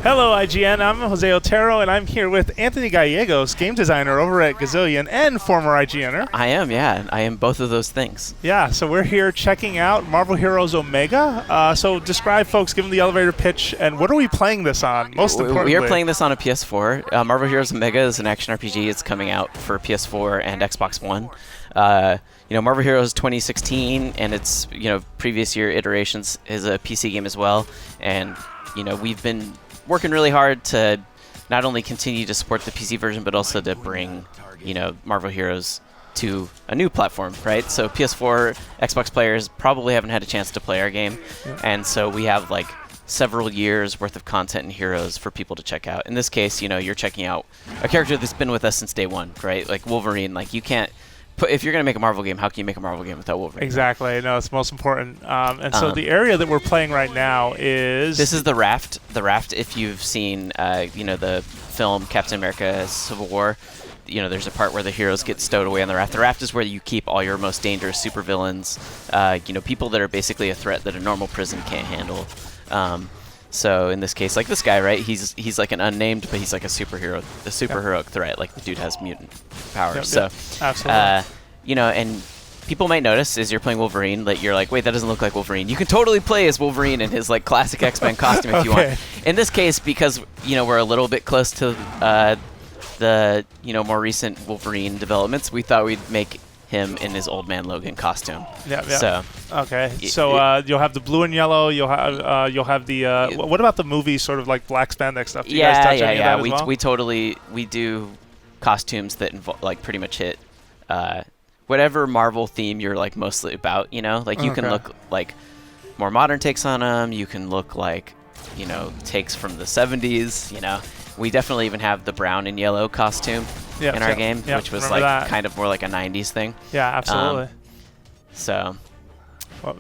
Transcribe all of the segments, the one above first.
Hello, IGN. I'm Jose Otero, and I'm here with Anthony Gallegos, game designer over at Gazillion and former IGNer. I am, yeah. I am both of those things. Yeah, so we're here checking out Marvel Heroes Omega. So describe, folks, give them the elevator pitch, and what are we playing this on, most importantly? We are playing this on a PS4. Marvel Heroes Omega is an action RPG. It's coming out for PS4 and Xbox One. Marvel Heroes 2016 and its previous year iterations is a PC game as well, and we've been working really hard to not only continue to support the PC version, but also to bring Marvel Heroes to a new platform, right? So PS4, Xbox players probably haven't had a chance to play our game, and so we have like several years worth of content and heroes for people to check out. In this case, you're checking out a character that's been with us since day one, right? Like Wolverine. Like you can't. If you're going to make a Marvel game, how can you make a Marvel game without Wolverine? Exactly. No, it's most important. So the area that we're playing right now is... This is the Raft. The Raft, if you've seen, the film Captain America Civil War, there's a part where the heroes get stowed away on the Raft. The Raft is where you keep all your most dangerous supervillains, people that are basically a threat that a normal prison can't handle. So in this case, like this guy, right? He's like an unnamed, but he's like a superheroic threat. Like the dude has mutant powers. Absolutely. And people might notice as you're playing Wolverine that you're like, wait, that doesn't look like Wolverine. You can totally play as Wolverine in his like classic X-Men costume if you want. In this case, because we're a little bit close to the more recent Wolverine developments, we thought we'd make him in his Old Man Logan costume. Yeah. So you'll have the blue and yellow. You'll have the. What about the movie sort of like black spandex stuff? Do you guys touch any of that as well? We do costumes that like pretty much hit whatever Marvel theme you're like mostly about. You can look like more modern takes on them. You can look like takes from the 70s. We definitely even have the brown and yellow costume in our game, which was like kind of more like a 90s thing. Yeah, absolutely.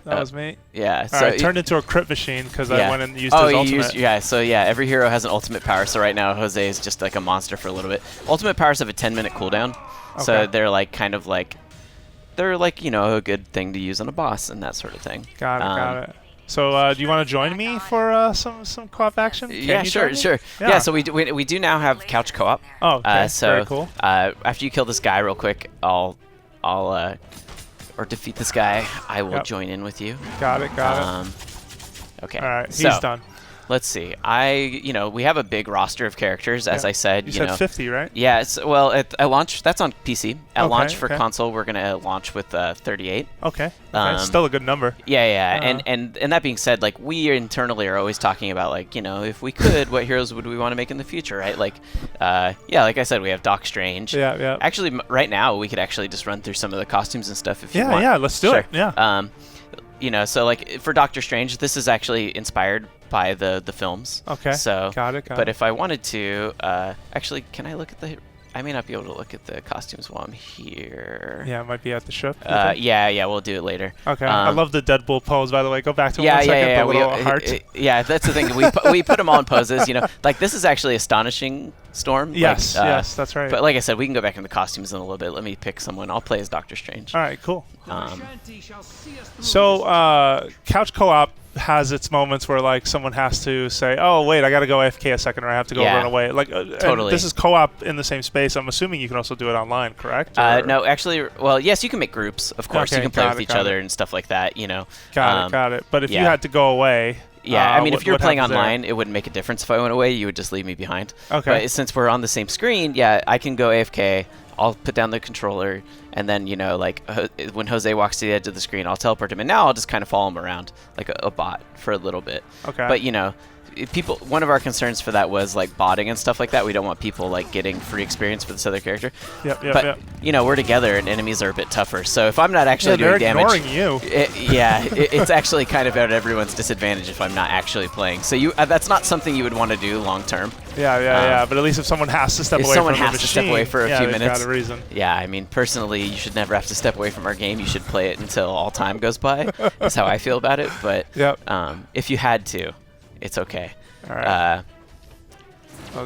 That was me. Yeah. So I turned into a crit machine because I went and used his ultimate. Every hero has an ultimate power. So right now, Jose is just like a monster for a little bit. Ultimate powers have a 10-minute cooldown. Okay. So they're like a good thing to use on a boss and that sort of thing. Got it. So do you want to join me for some co-op action? Sure. Yeah. So we do now have couch co-op. Oh, okay. Very cool. After you kill this guy real quick, I'll or defeat this guy, I will join in with you. Got it. Okay. All right. He's done. Let's see. We have a big roster of characters, as I said. You said 50, right? Yeah. At launch, that's on PC. At launch for console, we're gonna launch with 38. Okay. Still a good number. Yeah. And that being said, like we internally are always talking about like if we could, what heroes would we want to make in the future, right? Like, like I said, we have Doc Strange. Yeah. Actually, right now we could actually just run through some of the costumes and stuff if you want. Yeah. Let's do it. Yeah. So like for Doctor Strange, this is actually inspired by the films. Okay. So got it. But if I wanted to, actually, can I look at the? I may not be able to look at the costumes while I'm here. Yeah, it might be at the ship. Yeah, we'll do it later. Okay. I love the Deadpool pose, by the way. Go back to 1 second. The little heart. Yeah, that's the thing. We put them all in poses. Like this is actually Astonishing Storm. Yes, that's right. But like I said, we can go back into the costumes in a little bit. Let me pick someone. I'll play as Doctor Strange. All right, cool. Couch co-op has its moments where like someone has to say, oh wait, I gotta go AFK a second, or I have to go run away. Like totally. This is co-op in the same space. I'm assuming you can also do it online, correct? No, actually, well, yes, you can make groups. Of course, you can play with each other and stuff like that. Got it. But if you had to go away. Yeah, if you were playing online, it wouldn't make a difference if I went away. You would just leave me behind. Okay. But since we're on the same screen, I can go AFK. I'll put down the controller, and then when Jose walks to the edge of the screen, I'll teleport him, and now I'll just kind of follow him around like a bot for a little bit. Okay. But one of our concerns for that was like botting and stuff like that. We don't want people like getting free experience for this other character. But we're together and enemies are a bit tougher. So if I'm not actually doing damage, ignoring you. It's actually kind of at everyone's disadvantage if I'm not actually playing. So that's not something you would want to do long term. Yeah. But at least if someone has to step away from the machine, step away for a few minutes, got a reason. Yeah, I mean, personally, you should never have to step away from our game. You should play it until all time goes by. That's how I feel about it. But if you had to, it's okay. All right.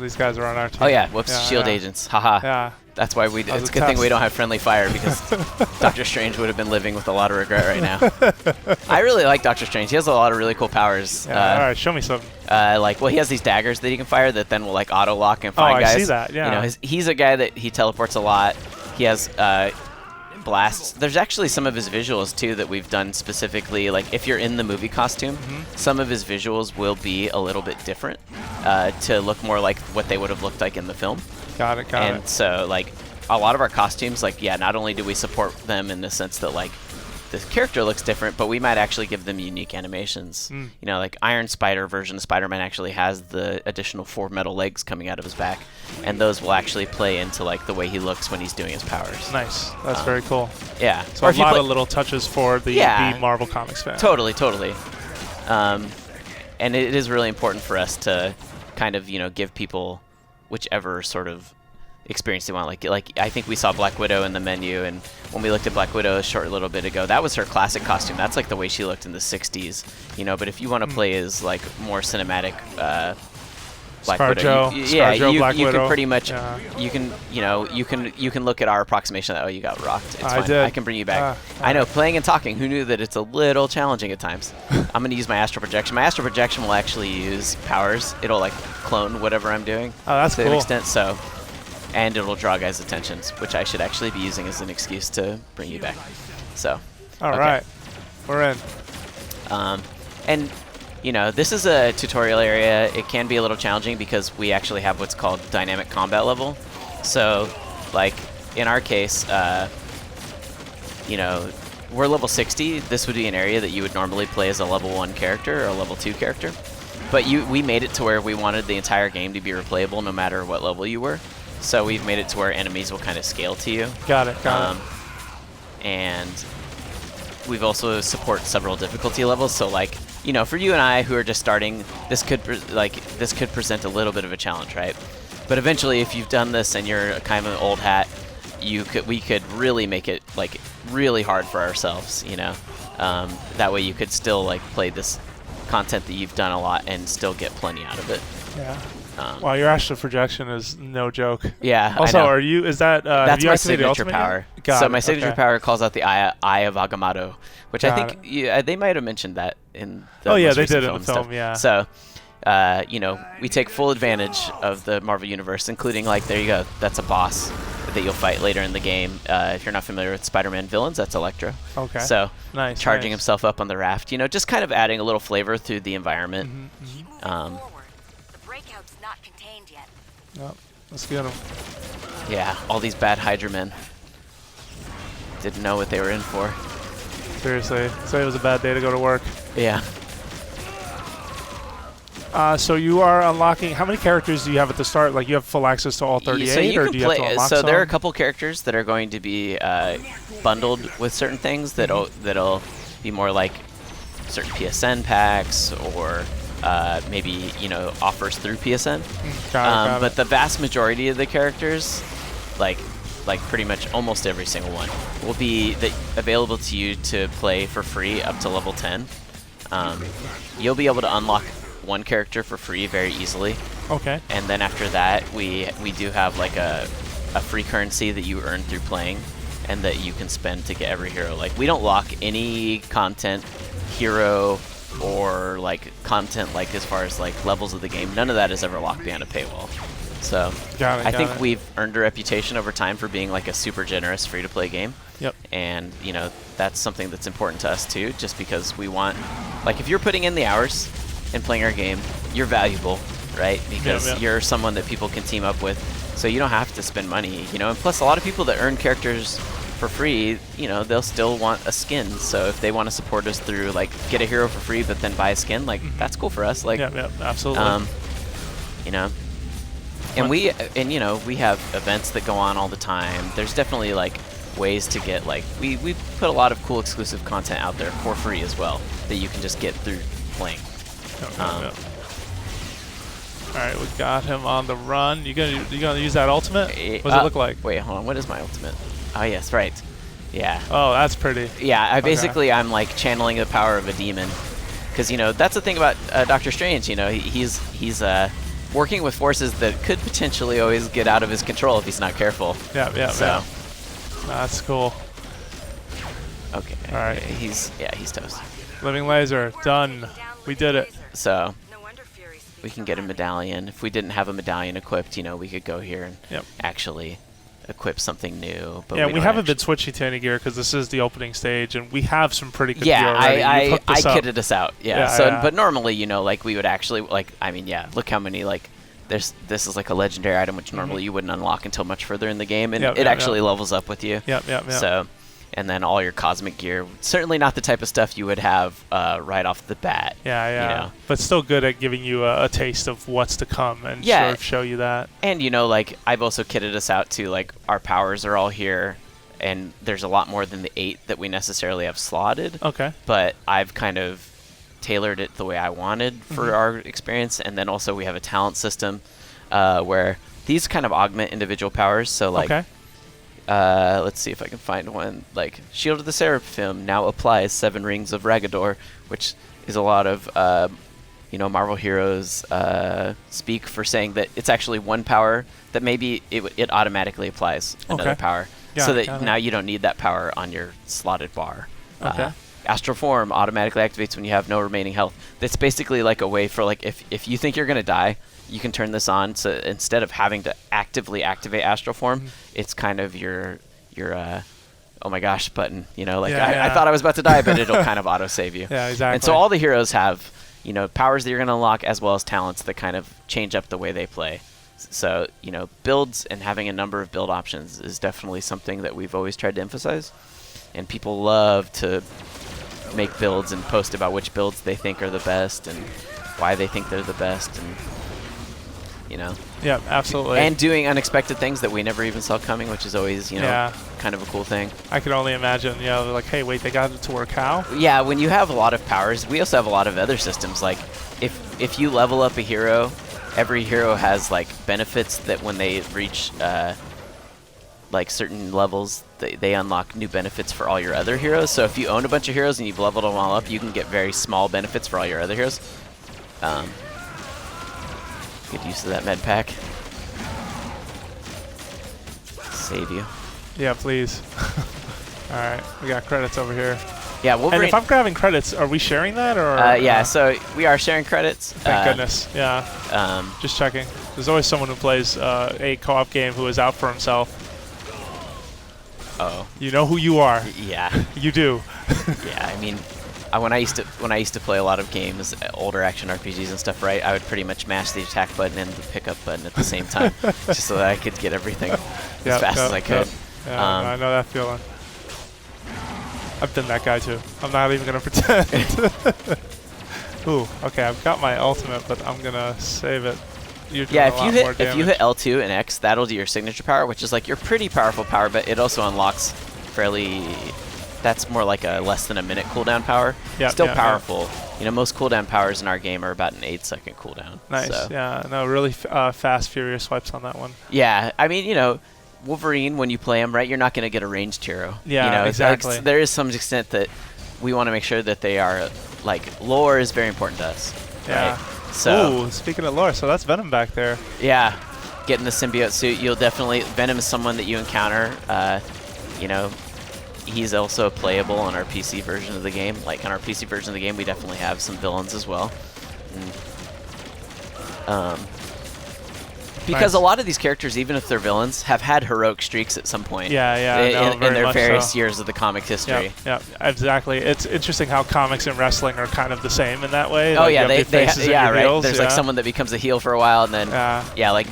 These guys are on our team. Oh yeah, whoops, shield agents. Haha. Yeah. That's why it's a good thing we don't have friendly fire, because Doctor Strange would have been living with a lot of regret right now. I really like Doctor Strange. He has a lot of really cool powers. Yeah, all right, show me some. He has these daggers that he can fire that then will like auto lock and find guys. I see that. Yeah. You know, he's a guy that he teleports a lot. He has blasts. There's actually some of his visuals too that we've done specifically. Like if you're in the movie costume, some of his visuals will be a little bit different to look more like what they would have looked like in the film. Got it. And so like a lot of our costumes, like not only do we support them in the sense that like the character looks different, but we might actually give them unique animations. You know, like Iron Spider version of Spider-Man actually has the additional 4 metal legs coming out of his back, and those will actually play into like the way he looks when he's doing his powers. Nice. That's very cool. Yeah. So a lot of little touches for the Marvel Comics fan. Totally. And it is really important for us to kind of, give people whichever sort of experience they want. Like I think we saw Black Widow in the menu, and when we looked at Black Widow a short little bit ago, that was her classic costume. That's like the way she looked in the 60s, But if you want to play as like more cinematic Black Widow, you can pretty much you can look at our approximation that you got rocked. It's fine. I can bring you back. I know, playing and talking. Who knew that it's a little challenging at times? I'm gonna use my astral projection. My astral projection will actually use powers. It'll like clone whatever I'm doing. Oh, that's to cool. an extent. So. And it'll draw guys' attentions, which I should actually be using as an excuse to bring you back. So. All right. We're in. And, this is a tutorial area. It can be a little challenging because we actually have what's called dynamic combat level. So, like, in our case, we're level 60. This would be an area that you would normally play as a level 1 character or a level 2 character. But we made it to where we wanted the entire game to be replayable no matter what level you were. So we've made it to where enemies will kind of scale to you. Got it. And we've also support several difficulty levels. So like, for you and I who are just starting, this could present a little bit of a challenge, right? But eventually, if you've done this and you're kind of an old hat, we could really make it like really hard for ourselves, That way you could still like play this content that you've done a lot and still get plenty out of it. Yeah. Wow, your astral projection is no joke. Yeah. Also, is that that's my signature ultimate power? So my signature power calls out the Eye of Agamotto, which I think they might have mentioned that in the most they did in the film. Yeah. So, we take full advantage of the Marvel Universe, including like there you go. That's a boss that you'll fight later in the game. If you're not familiar with Spider-Man villains, that's Electro. Okay. So charging himself up on the raft, just kind of adding a little flavor through the environment. Yep, let's get them. Yeah, all these bad Hydra men didn't know what they were in for. Seriously, say it was a bad day to go to work. Yeah. So you are unlocking. How many characters do you have at the start? Like you have full access to all 38, or do you have to unlock some? There are a couple characters that are going to be bundled with certain things that'll be more like certain PSN packs or. Maybe offers through PSN. Got it. But the vast majority of the characters, like pretty much almost every single one, will be available to you to play for free up to level 10. You'll be able to unlock one character for free very easily. Okay. And then after that, we do have like a free currency that you earn through playing, and that you can spend to get every hero. Like we don't lock any content, hero. Or like content, like as far as like levels of the game, none of that is ever locked behind a paywall. So I think we've earned a reputation over time for being like a super generous free-to-play game. Yep. And that's something that's important to us too, just because we want, like, if you're putting in the hours and playing our game, you're valuable, right? Because you're someone that people can team up with, so you don't have to spend money, And plus, a lot of people that earn characters for free, they'll still want a skin. So if they want to support us through like get a hero for free but then buy a skin, like that's cool for us. Like absolutely. And we have events that go on all the time. There's definitely like ways to get like we put a lot of cool exclusive content out there for free as well that you can just get through playing. All right, we got him on the run. You gonna use that ultimate? What does it look like? Wait, hold on. What is my ultimate? Oh yes, right. Yeah. Oh, that's pretty. Yeah, I'm like channeling the power of a demon, because that's the thing about Doctor Strange. He's working with forces that could potentially always get out of his control if he's not careful. Yeah. So that's cool. Okay. All right. He's toast. Living laser done. We did it. So we can get a medallion. If we didn't have a medallion equipped, we could go here and actually equip something new. But we haven't been switching to any gear because this is the opening stage, and we have some pretty good gear already. I kitted us out. But normally, like we would actually look how many this is like a legendary item which normally you wouldn't unlock until much further in the game, and it actually levels up with you. So. And then all your cosmic gear, certainly not the type of stuff you would have right off the bat. But still good at giving you a taste of what's to come and sort of show you that. And, I've also kitted us out to, our powers are all here, and there's a lot more than the 8 that we necessarily have slotted. Okay. But I've kind of tailored it the way I wanted for our experience. And then also we have a talent system where these kind of augment individual powers. So, okay. Let's see if I can find one. Shield of the Seraphim now applies 7 rings of Ragador, which is a lot of, Marvel Heroes speak for saying that it's actually one power that maybe it automatically applies another power, so that now you don't need that power on your slotted bar. Okay. Astral Form automatically activates when you have no remaining health. That's basically like a way for if you think you're gonna die, you can turn this on. So instead of having to actively activate Astral Form, it's kind of your oh my gosh button. I thought I was about to die, but it'll kind of auto save you. Yeah, exactly. And so all the heroes have powers that you're gonna unlock as well as talents that kind of change up the way they play. So builds and having a number of build options is definitely something that we've always tried to emphasize, and people love to make builds and post about which builds they think are the best and why they think they're the best, and Yeah, absolutely. And doing unexpected things that we never even saw coming, which is always, kind of a cool thing. I can only imagine, they're like, hey, wait, they got it to work how? Yeah, when you have a lot of powers, we also have a lot of other systems. Like, if you level up a hero, every hero has, benefits that when they reach, certain levels, they unlock new benefits for all your other heroes. So if you own a bunch of heroes and you've leveled them all up, you can get very small benefits for all your other heroes. Good use of that med pack. Save you. Yeah, please. All right, we got credits over here. Yeah, Wolverine. And if I'm grabbing credits, are we sharing that or? Yeah, so we are sharing credits. Thank goodness. Yeah. Just checking. There's always someone who plays a co-op game who is out for himself. Oh. You know who you are. Yeah. You do. Yeah, I mean, when I used to play a lot of games, older action RPGs and stuff, right? I would pretty much mash the attack button and the pickup button at the same time, just so that I could get everything as fast as I could. Yeah, I know that feeling. I've been that guy too. I'm not even gonna pretend. Ooh, okay, I've got my ultimate, but I'm gonna save it. Yeah, if you hit L2 and X, that'll do your signature power, which is your pretty powerful power, but it also unlocks fairly. That's more like a less than a minute cooldown power. Still powerful. Most cooldown powers in our game are about an 8-second cooldown. Nice. So. Yeah. No, really fast, furious swipes on that one. Yeah. I mean, Wolverine, when you play him, right, you're not going to get a ranged hero. Yeah, exactly. There is some extent that we want to make sure that they are, lore is very important to us. Yeah. Right? So, ooh, speaking of lore, so that's Venom back there. Yeah. Getting the symbiote suit, you'll definitely, Venom is someone that you encounter, he's also playable on our PC version of the game. On our PC version of the game, we definitely have some villains as well. Because a lot of these characters, even if they're villains, have had heroic streaks at some point. Yeah, in their various years of the comic history. Yeah, exactly. It's interesting how comics and wrestling are kind of the same in that way. Oh yeah, right. There's someone that becomes a heel for a while, and then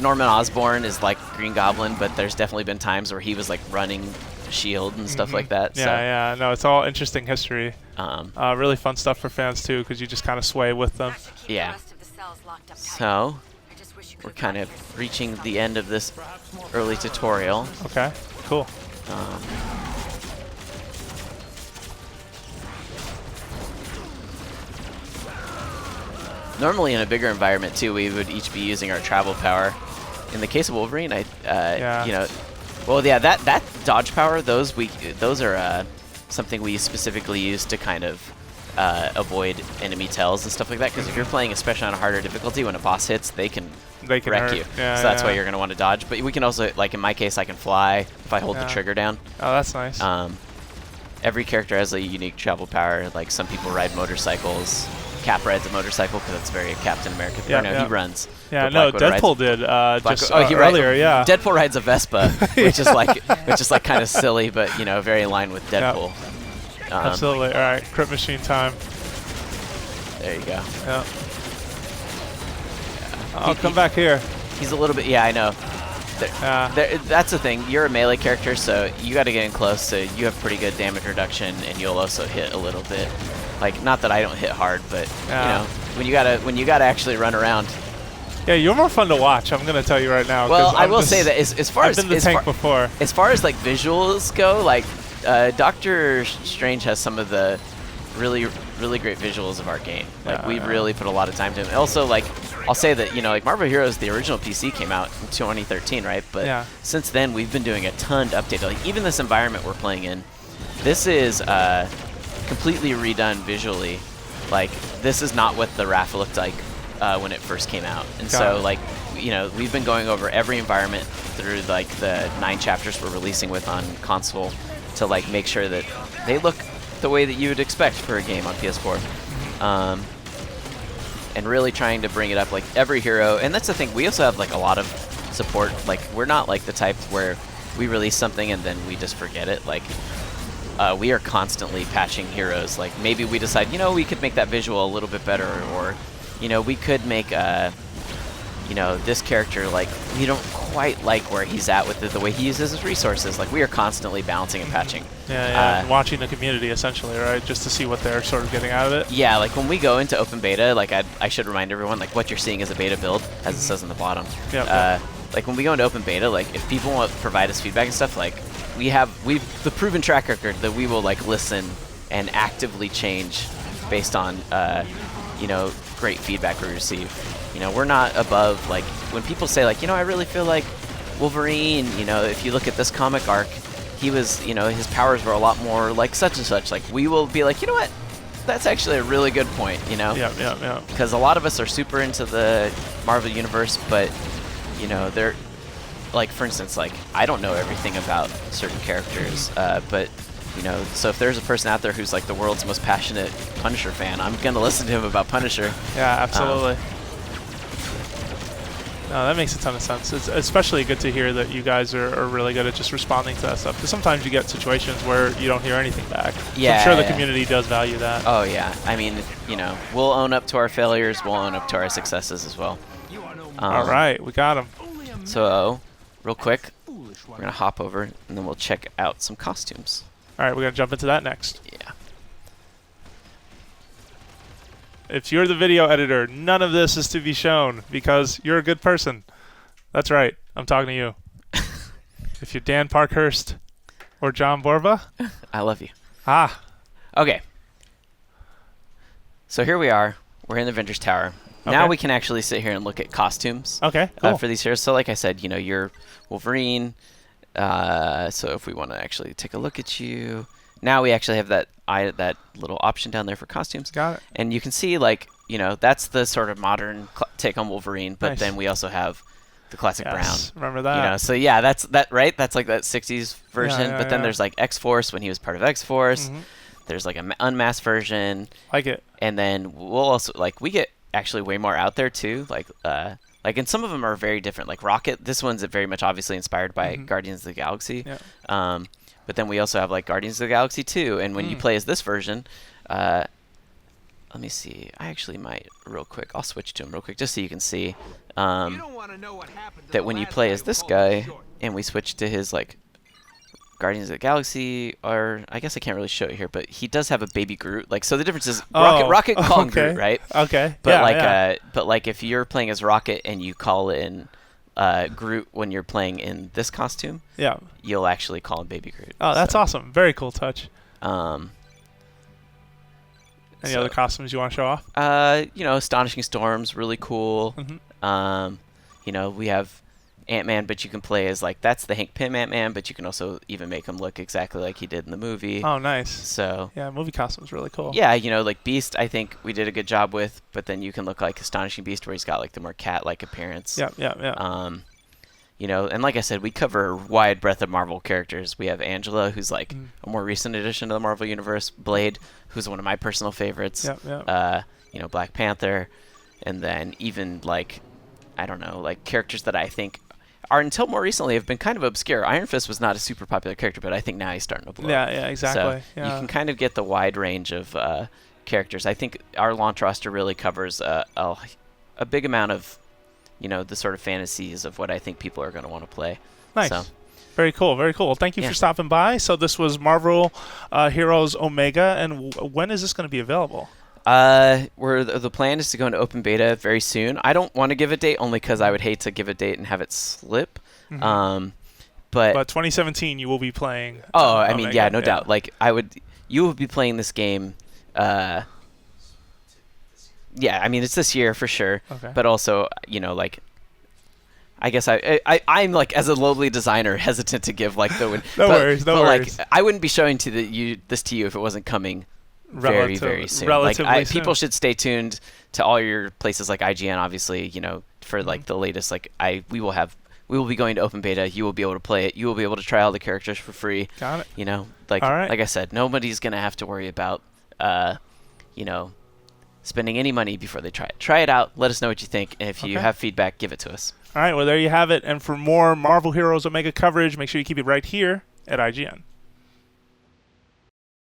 Norman Osborn is Green Goblin, but there's definitely been times where he was running Shield and stuff like that. Yeah. No, it's all interesting history. Really fun stuff for fans too, because you just kind of sway with them. Yeah. So we're kind of reaching the end of this early tutorial. Okay. Cool. Normally in a bigger environment too, we would each be using our travel power. In the case of Wolverine, that dodge power, those are something we specifically use to kind of avoid enemy tells and stuff like that. Because if you're playing, especially on a harder difficulty, when a boss hits, they can wreck hurt. you. Yeah, so that's why yeah. you're going to want to dodge. But we can also, like in my case, I can fly if I hold the Yeah. trigger down. Oh, that's nice. Every character has a unique travel power. Like some people ride motorcycles. Cap rides a motorcycle because that's very Captain America. Yeah, Or no, yeah. he runs. Yeah, but no, Black Widow Deadpool did just he rides- earlier. Yeah. Deadpool rides a Vespa, which is like kind of silly, but you know, very in line with Deadpool. Absolutely. All right, Crypt Machine time. There you go. Yeah. I'll come back here. He's a little bit. Yeah, I know. That's the thing. You're a melee character, so you got to get in close. So you have pretty good damage reduction, and you'll also hit a little bit. Like, not that I don't hit hard, but you know, when you gotta actually run around. Yeah, you're more fun to watch. I'm gonna tell you right now. Well, I will say that as far I've as been the tank before. As far as like visuals go, like Doctor Strange has some of the really great visuals of our game. Like we really put a lot of time to it. Also, like I'll say that like Marvel Heroes, the original PC came out in 2013, right? But since then we've been doing a ton to update. Like even this environment we're playing in, this is completely redone visually. Like this is not what the RAF looked like when it first came out. And so like we've been going over every environment through like the 9 chapters we're releasing with on console to like make sure that they look the way that you would expect for a game on PS4. And really trying to bring it up like every hero. And that's the thing, we also have like a lot of support. Like we're not like the type where we release something and then we just forget it. Like we are constantly patching heroes. Like maybe we decide, we could make that visual a little bit better, or we could make this character, like we don't quite like where he's at with the way he uses his resources. Like we are constantly balancing and patching. Yeah, and watching the community essentially, right? Just to see what they're sort of getting out of it. Yeah, like when we go into open beta, like I should remind everyone, like what you're seeing is a beta build, as it says on the bottom. Like when we go into open beta, like if people want to provide us feedback and stuff, like we've the proven track record that we will like listen and actively change based on great feedback we receive. We're not above, like when people say like I really feel like Wolverine, if you look at this comic arc, he was his powers were a lot more like such and such. Like we will be like, what, that's actually a really good point. Yeah. Because a lot of us are super into the Marvel universe, but they're like, for instance, like I don't know everything about certain characters, but so if there's a person out there who's like the world's most passionate Punisher fan, I'm gonna listen to him about Punisher. Yeah, absolutely. No, that makes a ton of sense. It's especially good to hear that you guys are really good at just responding to that stuff. Because sometimes you get situations where you don't hear anything back. Yeah, so I'm sure the community does value that. Oh yeah, I mean, we'll own up to our failures. We'll own up to our successes as well. All right, we got him. So, real quick, we're gonna hop over and then we'll check out some costumes. All right, we're gonna jump into that next. Yeah. If you're the video editor, none of this is to be shown because you're a good person. That's right. I'm talking to you. If you're Dan Parkhurst or John Borba, I love you. Ah. Okay. So here we are. We're in the Avengers Tower. Okay. Now we can actually sit here and look at costumes. Okay, cool. For these heroes. So like I said, you're Wolverine. So if we want to actually take a look at you, now we actually have that little option down there for costumes. Got it. And you can see, like, that's the sort of modern take on Wolverine, but then we also have the classic brown. Remember that? So yeah, that's right. That's like that 60s version. Yeah, but then there's like X-Force when he was part of X-Force. There's like an unmasked version. Like it. And then we'll also we get actually way more out there too. Like and some of them are very different. Like Rocket, this one's very much obviously inspired by Guardians of the Galaxy. Yeah. But then we also have like Guardians of the Galaxy 2, and when you play as this version, let me see. I actually might real quick. I'll switch to him real quick just so you can see that when you play as this guy, and we switch to his like Guardians of the Galaxy, or I guess I can't really show you here, but he does have a baby Groot. Like, so the difference is Rocket call him Groot, right? Okay. But but if you're playing as Rocket and you call in Groot when you're playing in this costume, you'll actually call him Baby Groot. Oh, that's awesome. Very cool touch. Any So, other costumes you want to show off? Astonishing Storm's really cool. We have Ant-Man, but you can play as like that's the Hank Pym Ant-Man, but you can also even make him look exactly like he did in the movie. Oh, nice. So Yeah, movie costume's really cool. yeah, like Beast, I think we did a good job with, but then you can look like Astonishing Beast, where he's got like the more cat-like appearance. Yeah. And like I said, we cover a wide breadth of Marvel characters. We have Angela, who's like a more recent addition to the Marvel Universe. Blade, who's one of my personal favorites. Yeah. Black Panther, and then even like, I don't know, like characters that I think are until more recently have been kind of obscure. Iron Fist was not a super popular character, but I think now he's starting to blow. Yeah, exactly. So you can kind of get the wide range of characters. I think our launch roster really covers a big amount of the sort of fantasies of what I think people are going to want to play. Nice. So. Very cool. Very cool. Well, thank you for stopping by. So this was Marvel Heroes Omega, and when is this going to be available? The plan is to go into open beta very soon. I don't want to give a date only because I would hate to give a date and have it slip. Mm-hmm. But 2017 you will be playing. I mean, yeah, no doubt. Like you will be playing this game. Yeah, I mean it's this year for sure. Okay. But also, like, I guess I'm like as a lowly designer hesitant to give like the no worries. Like I wouldn't be showing this to you if it wasn't coming very soon. Like people should stay tuned to all your places like IGN, obviously. For like the latest. Like we will be going to open beta. You will be able to play it. You will be able to try all the characters for free. Got it. Like all right. Like I said, nobody's gonna have to worry about spending any money before they try it. Try it out. Let us know what you think, and if you have feedback, give it to us. All right. Well, there you have it. And for more Marvel Heroes Omega coverage, make sure you keep it right here at IGN.